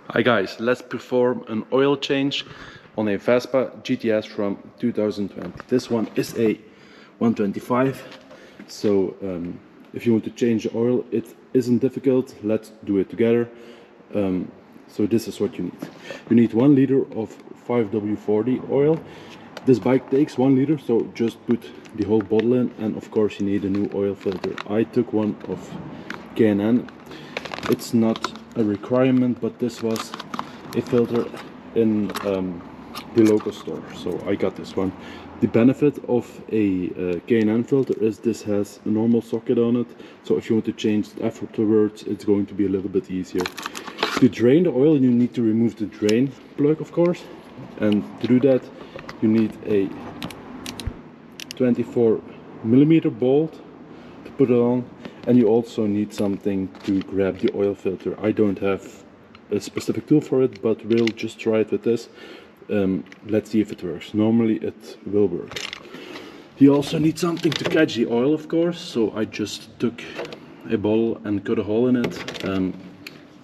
Hi guys, let's perform an oil change on a Vespa GTS from 2020. This one is a 125, so if you want to change the oil, it isn't difficult. Let's do it together. So this is what you need. You need 1 liter of 5W40 oil. This bike takes 1 liter, so just put the whole bottle in, and of course you need a new oil filter. I took one of K&N. It's not a requirement, but this was a filter in the local store, so I got this one. The benefit of a K&N filter is this has a normal socket on it, so if you want to change it afterwards, it's going to be a little bit easier. To drain the oil, you need to remove the drain plug, of course, and to do that you need a 24mm bolt to put it on, and you also need something to grab the oil filter. I don't have a specific tool for it, but we'll just try it with this. Let's see if it works. Normally it will work. You also need something to catch the oil, of course, so I just took a bottle and cut a hole in it.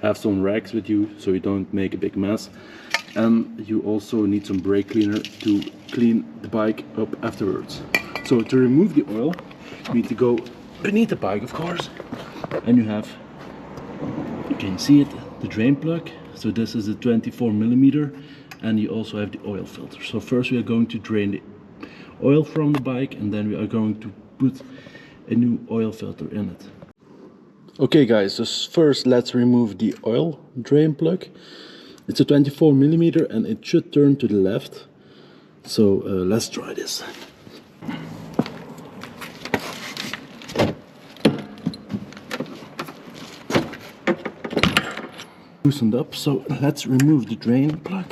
Have some rags with you so you don't make a big mess, and you also need some brake cleaner to clean the bike up afterwards. So to remove the oil, you need to go beneath the bike, of course, and you have, you can see it, the drain plug. So this is a 24mm, and you also have the oil filter. So first we are going to drain the oil from the bike, and then we are going to put a new oil filter in it. Okay guys, so first let's remove the oil drain plug. It's a 24mm and it should turn to the left. So let's try this. Loosened up, so let's remove the drain plug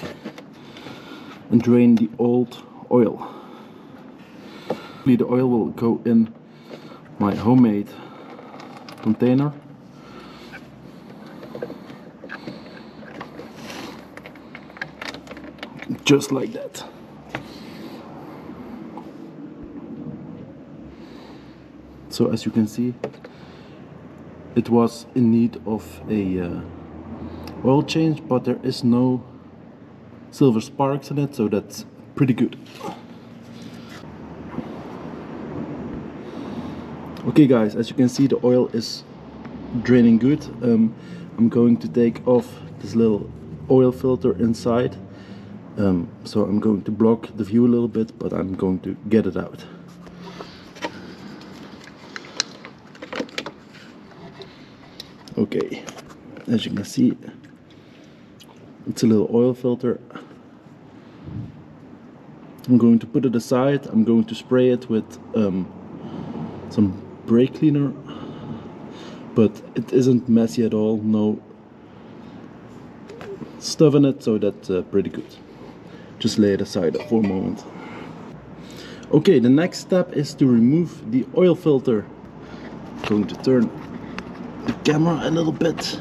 and drain the old oil. The oil will go in my homemade container. Just like that. So as you can see, it was in need of a oil change, but there is no silver sparks in it, so that's pretty good. Okay guys, as you can see, the oil is draining good. I'm going to take off this little oil filter inside. So I'm going to block the view a little bit, but I'm going to get it out. Okay, as you can see, it's a little oil filter. I'm going to put it aside. I'm going to spray it with some brake cleaner, but it isn't messy at all, no stuff in it, so that's pretty good. Just lay it aside for a moment. Okay, the next step is to remove the oil filter. I'm going to turn the camera a little bit.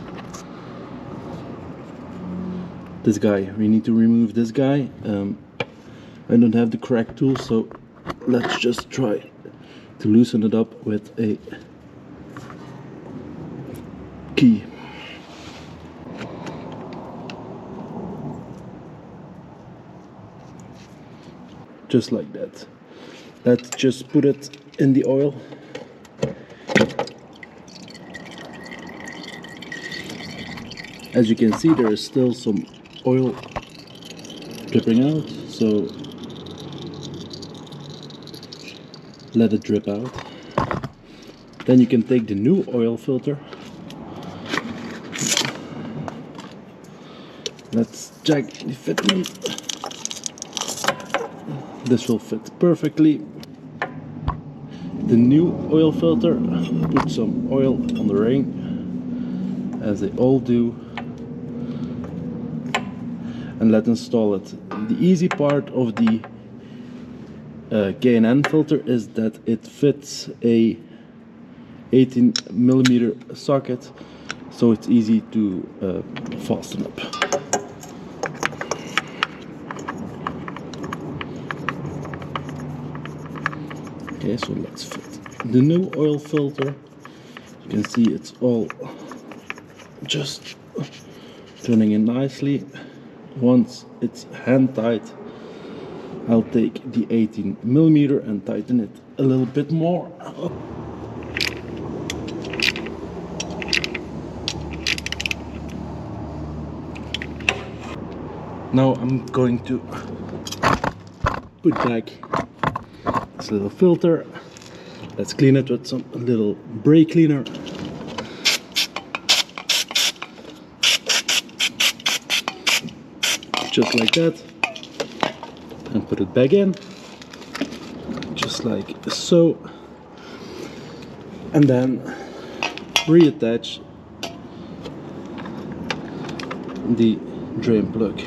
This guy, we need to remove this guy. I don't have the crack tool, so let's just try to loosen it up with a key. Just like that. Let's just put it in the oil. As you can see, there is still some oil dripping out, so let it drip out. Then you can take the new oil filter. Let's check the fitment. This will fit perfectly. The new oil filter, put some oil on the ring, as they all do, and let's install it. The easy part of the K&N filter is that it fits a 18mm socket, so it's easy to fasten up. Okay, so let's fit the new oil filter. You can see it's all just turning in nicely. Once it's hand tight, I'll take the 18mm and tighten it a little bit more. Now I'm going to put back this little filter. Let's clean it with some little brake cleaner. Just like that. And put it back in. Just like so. And then reattach the drain plug.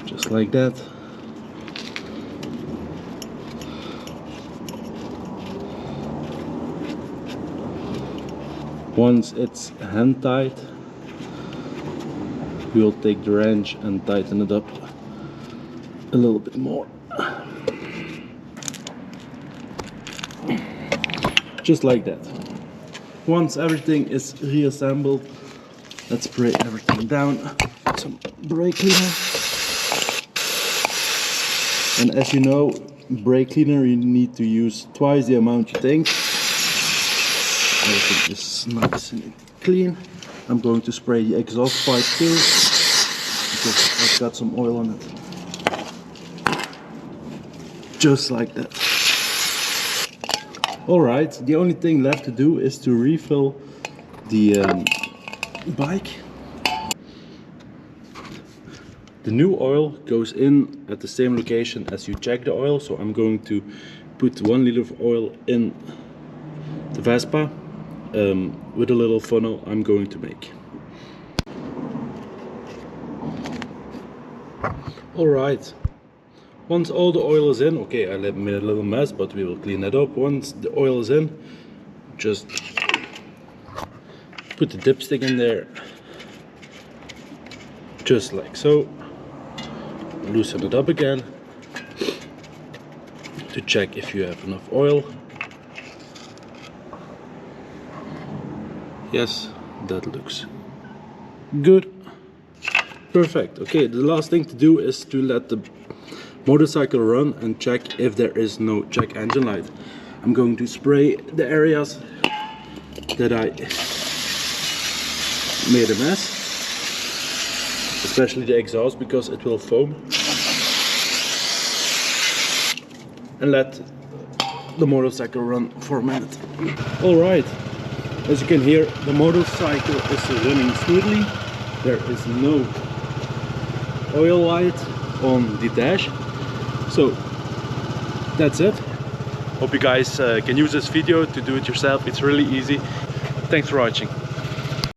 Just like that. Once it's hand tight, we'll take the wrench and tighten it up a little bit more. Just like that. Once everything is reassembled, let's spray everything down. Some brake cleaner. And as you know, brake cleaner you need to use twice the amount you think. Everything is nice and clean. I'm going to spray the exhaust pipe too, because I've got some oil on it. Just like that. Alright, the only thing left to do is to refill the bike. The new oil goes in at the same location as you check the oil, so I'm going to put 1 liter of oil in the Vespa with a little funnel I'm going to make. Alright, once all the oil is in, okay, I made a little mess, but we will clean that up. Once the oil is in, just put the dipstick in there, just like so. Loosen it up again to check if you have enough oil. Yes, that looks good. Perfect. Okay, the last thing to do is to let the motorcycle run and check if there is no check engine light. I'm going to spray the areas that I made a mess, especially the exhaust, because it will foam, and let the motorcycle run for a minute. Alright, as you can hear, the motorcycle is running smoothly. There is no oil light on the dash. So that's it. Hope you guys can use this video to do it yourself. It's really easy. Thanks for watching.